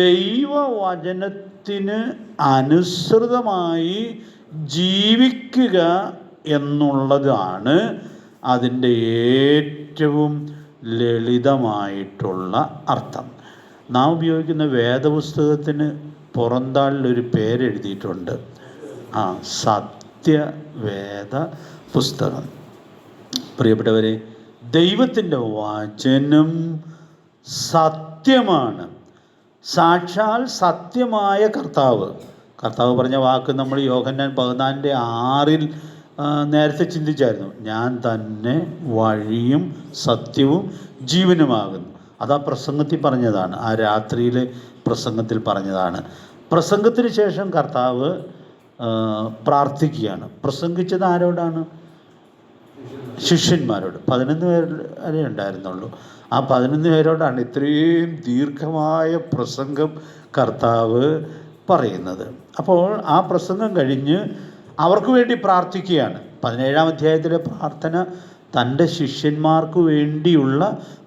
ദൈവവചനത്തിന് അനുസൃതമായി ജീവിക്കുക എന്നുള്ളതാണ് അതിൻ്റെ ഏറ്റവും ലളിതമായിട്ടുള്ള അർത്ഥം. നാം ഉപയോഗിക്കുന്ന വേദപുസ്തകത്തിന് പുറന്താളിലൊരു പേരെഴുതിയിട്ടുണ്ട്. സത്യവേദ പുസ്തകം. പ്രിയപ്പെട്ടവരെ, ദൈവത്തിൻ്റെ വചനം സത്യമാണ്. സാക്ഷാൽ സത്യമായ കർത്താവ് പറഞ്ഞ വാക്ക് നമ്മൾ യോഹന്നാൻ 14:6 നേരത്തെ ചിന്തിച്ചായിരുന്നു, ഞാൻ തന്നെ വഴിയും സത്യവും ജീവനുമാകുന്നു. അതാ പ്രസംഗത്തിൽ പറഞ്ഞതാണ്, ആ രാത്രിയിലെ പ്രസംഗത്തിൽ പറഞ്ഞതാണ്. പ്രസംഗത്തിന് ശേഷം കർത്താവ് പ്രാർത്ഥിക്കുകയാണ്. പ്രസംഗിച്ചത് ആരോടാണ്? ശിഷ്യന്മാരോട്. 11 പേരെ ഉണ്ടായിരുന്നുള്ളൂ. ആ 11 പേരോടാണ് ഇത്രയും ദീർഘമായ പ്രസംഗം കർത്താവ് പറയുന്നത്. അപ്പോൾ ആ പ്രസംഗം കഴിഞ്ഞ് അവർക്ക് വേണ്ടി പ്രാർത്ഥിക്കുകയാണ്. 17-ാം അധ്യായത്തിലെ പ്രാർത്ഥന തൻ്റെ ശിഷ്യന്മാർക്ക് വേണ്ടിയുള്ള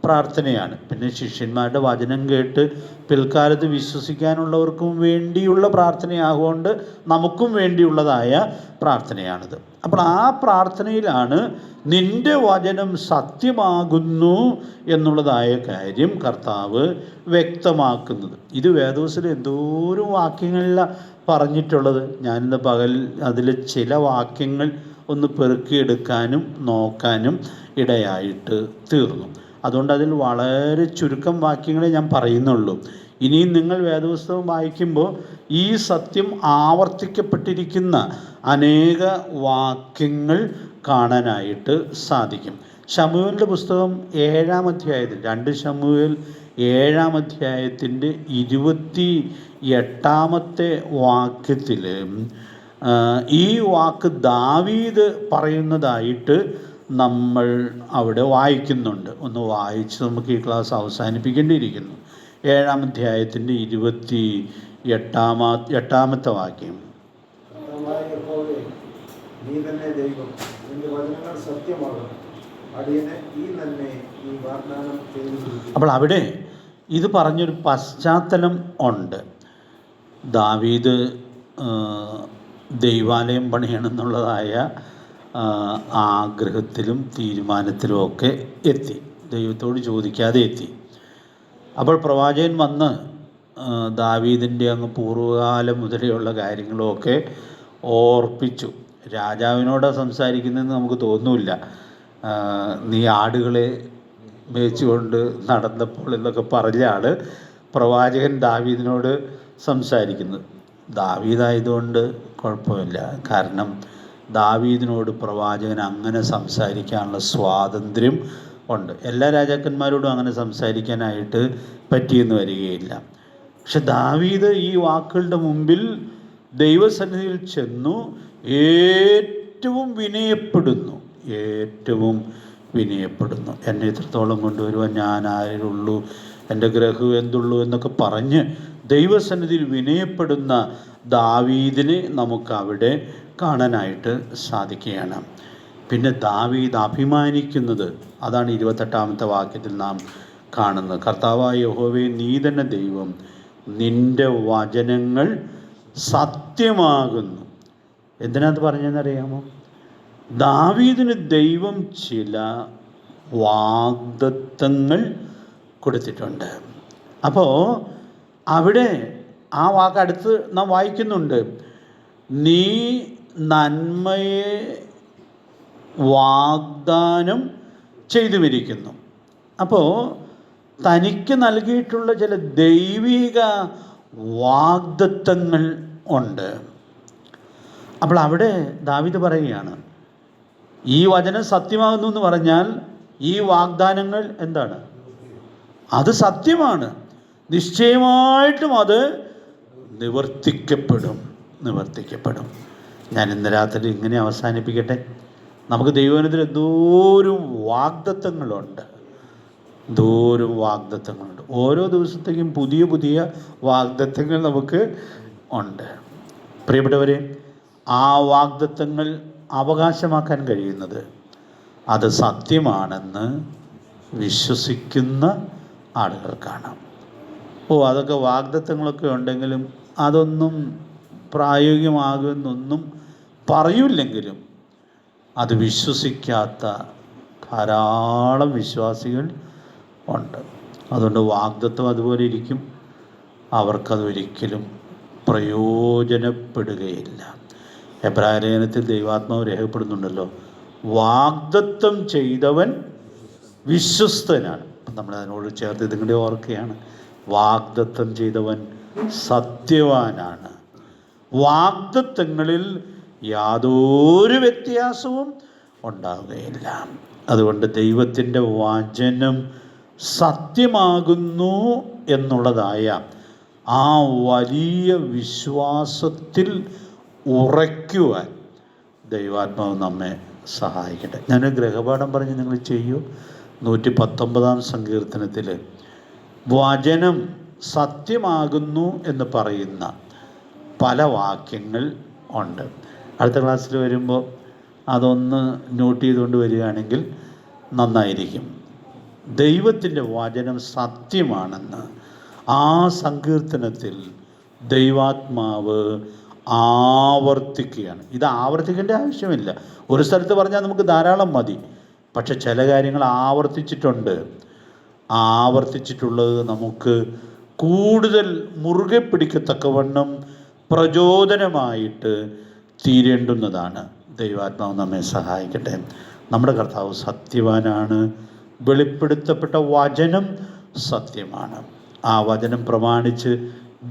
പ്രാർത്ഥനയാണ്. പിന്നെ ശിഷ്യന്മാരുടെ വചനം കേട്ട് പിൽക്കാലത്ത് വിശ്വസിക്കാനുള്ളവർക്കും വേണ്ടിയുള്ള പ്രാർത്ഥനയാകൊണ്ട് നമുക്കും വേണ്ടിയുള്ളതായ പ്രാർത്ഥനയാണിത്. അപ്പോൾ ആ പ്രാർത്ഥനയിലാണ് നിൻ്റെ വചനം സത്യമാകുന്നു എന്നുള്ളതായ കാര്യം കർത്താവ് വ്യക്തമാക്കുന്നത്. ഇത് വേദോസിൽ എന്തോരം വാക്യങ്ങളിലാണ് പറഞ്ഞിട്ടുള്ളത്. ഞാനിന്ന് പകൽ അതിൽ ചില വാക്യങ്ങൾ ഒന്ന് പെറുക്കിയെടുക്കാനും നോക്കാനും ഇടയായിട്ട് തീർന്നു. അതുകൊണ്ട് അതിൽ വളരെ ചുരുക്കം വാക്യങ്ങളെ ഞാൻ പറയുന്നുള്ളൂ. ഇനിയും നിങ്ങൾ വേദപുസ്തകം വായിക്കുമ്പോൾ ഈ സത്യം ആവർത്തിക്കപ്പെട്ടിരിക്കുന്ന അനേക വാക്യങ്ങൾ കാണാനായിട്ട് സാധിക്കും. ശമൂവേലിൻ്റെ പുസ്തകം 7-ാം അധ്യായത്തിൽ 2 ശമൂവേൽ 7-ാം അധ്യായത്തിൻ്റെ 28-ാമത്തെ വാക്യത്തിൽ ഈ വാക്ക് ദാവീദ് പറയുന്നതായിട്ട് നമ്മൾ അവിടെ വായിക്കുന്നുണ്ട്. ഒന്ന് വായിച്ച് നമുക്ക് ഈ ക്ലാസ് അവസാനിപ്പിക്കേണ്ടിയിരിക്കുന്നു. 7-ാം അധ്യായത്തിൻ്റെ 28-ാമത്തെ വാക്യം. നീ തന്നെ ദൈവം, നിന്റെ വചനങ്ങൾ സത്യമാകും, അടിയന് ഈ നന്മ ഈ വാഗ്ദാനം ചെയ്തിരിക്കുന്നു. അപ്പോൾ അവിടെ ഇത് പറഞ്ഞൊരു പശ്ചാത്തലം ഉണ്ട്. ദാവീദ് ദൈവാലയം പണിയണമെന്നുള്ളതായ ആഗ്രഹത്തിലും തീരുമാനത്തിലുമൊക്കെ എത്തി. ദൈവത്തോട് ചോദിക്കാതെ എത്തി. അപ്പോൾ പ്രവാചകൻ വന്ന് ദാവീദിൻ്റെ അങ്ങ് പൂർവ്വകാലം മുതലെയുള്ള കാര്യങ്ങളുമൊക്കെ ഓർപ്പിച്ചു. രാജാവിനോടാണ് സംസാരിക്കുന്നതെന്ന് നമുക്ക് തോന്നില്ല. നീ ആടുകളെ മേച്ചുകൊണ്ട് നടന്നപ്പോൾ എന്നൊക്കെ പറഞ്ഞാണ് പ്രവാചകൻ ദാവീദിനോട് സംസാരിക്കുന്നത്. ദാവീദായതുകൊണ്ട് കുഴപ്പമില്ല. കാരണം ദാവീദിനോട് പ്രവാചകൻ അങ്ങനെ സംസാരിക്കാനുള്ള സ്വാതന്ത്ര്യം ഉണ്ട്. എല്ലാ രാജാക്കന്മാരോടും അങ്ങനെ സംസാരിക്കാനായിട്ട് പറ്റിയെന്ന് വരികയില്ല. പക്ഷെ ദാവീദ് ഈ വാക്കുകളുടെ മുമ്പിൽ ദൈവസന്നിധിയിൽ ചെന്നു ഏറ്റവും വിനയപ്പെടുന്നു. എന്നെ ഇത്രത്തോളം കൊണ്ടുവരുവാൻ ഞാൻ ആരുള്ളൂ, എൻ്റെ ഗ്രഹം എന്തുള്ളൂ എന്നൊക്കെ പറഞ്ഞ് ദൈവസന്നിധിയിൽ വിനയപ്പെടുന്ന ദാവീദിനെ നമുക്കവിടെ കാണാനായിട്ട് സാധിക്കുകയാണ്. പിന്നെ ദാവീദ് അഭിമാനിക്കുന്നത് അതാണ് 28-ാമത്തെ വാക്യത്തിൽ നാം കാണുന്നത്. കർത്താവായ യഹോവേ, നീ തന്നെ ദൈവം, നിൻ്റെ വചനങ്ങൾ സത്യമാകുന്നു. എന്തിനകത്ത് പറഞ്ഞതെന്നറിയാമോ? ദാവീദിന് ദൈവം ചില വാഗ്ദത്തങ്ങൾ കൊടുത്തിട്ടുണ്ട്. അപ്പോൾ അവിടെ ആ വാക്ക് അടുത്ത് നാം വായിക്കുന്നുണ്ട്, നീ നന്മയെ വാഗ്ദാനം ചെയ്തുമിരിക്കുന്നു. അപ്പോൾ തനിക്ക് നൽകിയിട്ടുള്ള ചില ദൈവിക വാഗ്ദത്തങ്ങൾ ഉണ്ട്. അപ്പോൾ അവിടെ ദാവീദ് പറയുകയാണ്, ഈ വചനം സത്യമാകുന്നു എന്ന് പറഞ്ഞാൽ ഈ വാഗ്ദാനങ്ങൾ എന്താണ്? അത് സത്യമാണ്. നിശ്ചയമായിട്ടും അത് നിവർത്തിക്കപ്പെടും. ഞാൻ ഇന്ന് രാത്രി ഇങ്ങനെ അവസാനിപ്പിക്കട്ടെ. നമുക്ക് ദൈവത്തിൽ എന്തോരം വാഗ്ദത്തങ്ങളുണ്ട്. ഓരോ ദിവസത്തേക്കും പുതിയ പുതിയ വാഗ്ദത്തങ്ങൾ നമുക്ക് ഉണ്ട്. പ്രിയപ്പെട്ടവരെ, ആ വാഗ്ദത്തങ്ങൾ അവകാശമാക്കാൻ കഴിയുന്നത് അത് സത്യമാണെന്ന് വിശ്വസിക്കുന്ന ആളുകൾക്കാണ്. അതൊക്കെ വാഗ്ദത്തങ്ങളൊക്കെ ഉണ്ടെങ്കിലും അതൊന്നും പ്രായോഗികമാകുമെന്നൊന്നും പറയില്ലെങ്കിലും അത് വിശ്വസിക്കാത്ത ധാരാളം വിശ്വാസികൾ ഉണ്ട്. അതുകൊണ്ട് വാഗ്ദത്തം അതുപോലെ ഇരിക്കും, അവർക്കതൊരിക്കലും പ്രയോജനപ്പെടുകയില്ല. എബ്രായ ലേഖനത്തിൽ ദൈവാത്മാവ് രേഖപ്പെടുന്നുണ്ടല്ലോ, വാഗ്ദത്തം ചെയ്തവൻ വിശ്വസ്തനാണ്. നമ്മൾ അതിനോട് ചേർത്ത് ഇതിങ്ങനെ ഓർക്കുകയാണ്, വാഗ്ദത്തം ചെയ്തവൻ സത്യവാനാണ്. വാഗ്ദത്തങ്ങളിൽ യാതൊരു വ്യത്യാസവും ഉണ്ടാവുകയില്ല. അതുകൊണ്ട് ദൈവത്തിൻ്റെ വചനം സത്യമാകുന്നു എന്നുള്ളതായ ആ വലിയ വിശ്വാസത്തിൽ ഉറയ്ക്കുവാൻ ദൈവാത്മാവ് നമ്മെ സഹായിക്കട്ടെ. ഞാനൊരു ഗ്രഹപാഠം പറഞ്ഞ് നിങ്ങൾ ചെയ്യൂ. 119 സങ്കീർത്തനത്തിൽ വചനം സത്യമാകുന്നു എന്ന് പറയുന്ന പല വാക്യങ്ങൾ ഉണ്ട്. അടുത്ത ക്ലാസ്സിൽ വരുമ്പോൾ അതൊന്ന് നോട്ട് ചെയ്തുകൊണ്ട് വരികയാണെങ്കിൽ നന്നായിരിക്കും. ദൈവത്തിൻ്റെ വചനം സത്യമാണെന്ന് ആ സങ്കീർത്തനത്തിൽ ദൈവാത്മാവ് ആവർത്തിക്കുകയാണ്. ഇത് ആവർത്തിക്കേണ്ട ആവശ്യമില്ല. ഒരു സ്ഥലത്ത് പറഞ്ഞാൽ നമുക്ക് ധാരാളം മതി. പക്ഷെ ചില കാര്യങ്ങൾ ആവർത്തിച്ചിട്ടുള്ളത് നമുക്ക് കൂടുതൽ മുറുകെ പിടിക്കത്തക്കവണ്ണം പ്രചോദനമായിട്ട് തീരേണ്ടുന്നതാണ്. ദൈവാത്മാവ് നമ്മെ സഹായിക്കട്ടെ. നമ്മുടെ കർത്താവ് സത്യവാനാണ്. വെളിപ്പെടുത്തപ്പെട്ട വചനം സത്യമാണ്. ആ വചനം പ്രമാണിച്ച്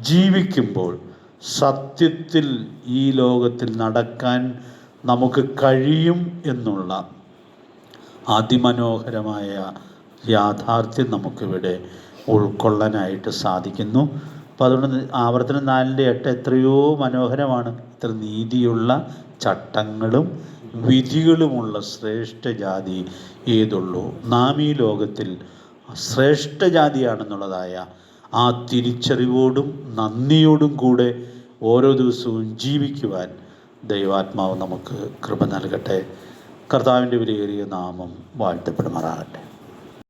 ജീവിക്കുമ്പോൾ സത്യത്തിൽ ഈ ലോകത്തിൽ നടക്കാൻ നമുക്ക് കഴിയും എന്നുള്ള അതിമനോഹരമായ യാഥാർത്ഥ്യം നമുക്കിവിടെ ഉൾക്കൊള്ളാനായിട്ട് സാധിക്കുന്നു. അപ്പോൾ അതുകൊണ്ട് ആവർത്തനം 4:8 എത്രയോ മനോഹരമാണ്. ഇത്ര നീതിയുള്ള ചട്ടങ്ങളും വിധികളുമുള്ള ശ്രേഷ്ഠ ജാതി ഏതുള്ളൂ. നാം ഈ ലോകത്തിൽ ശ്രേഷ്ഠ ജാതിയാണെന്നുള്ളതായ ആ തിരിച്ചറിവോടും നന്ദിയോടും കൂടെ ഓരോ ദിവസവും ജീവിക്കുവാൻ ദൈവാത്മാവ് നമുക്ക് കൃപ നൽകട്ടെ. കർത്താവിൻ്റെ വിലയേറിയ നാമം വാഴ്ത്തപ്പെടുമാറാകട്ടെ.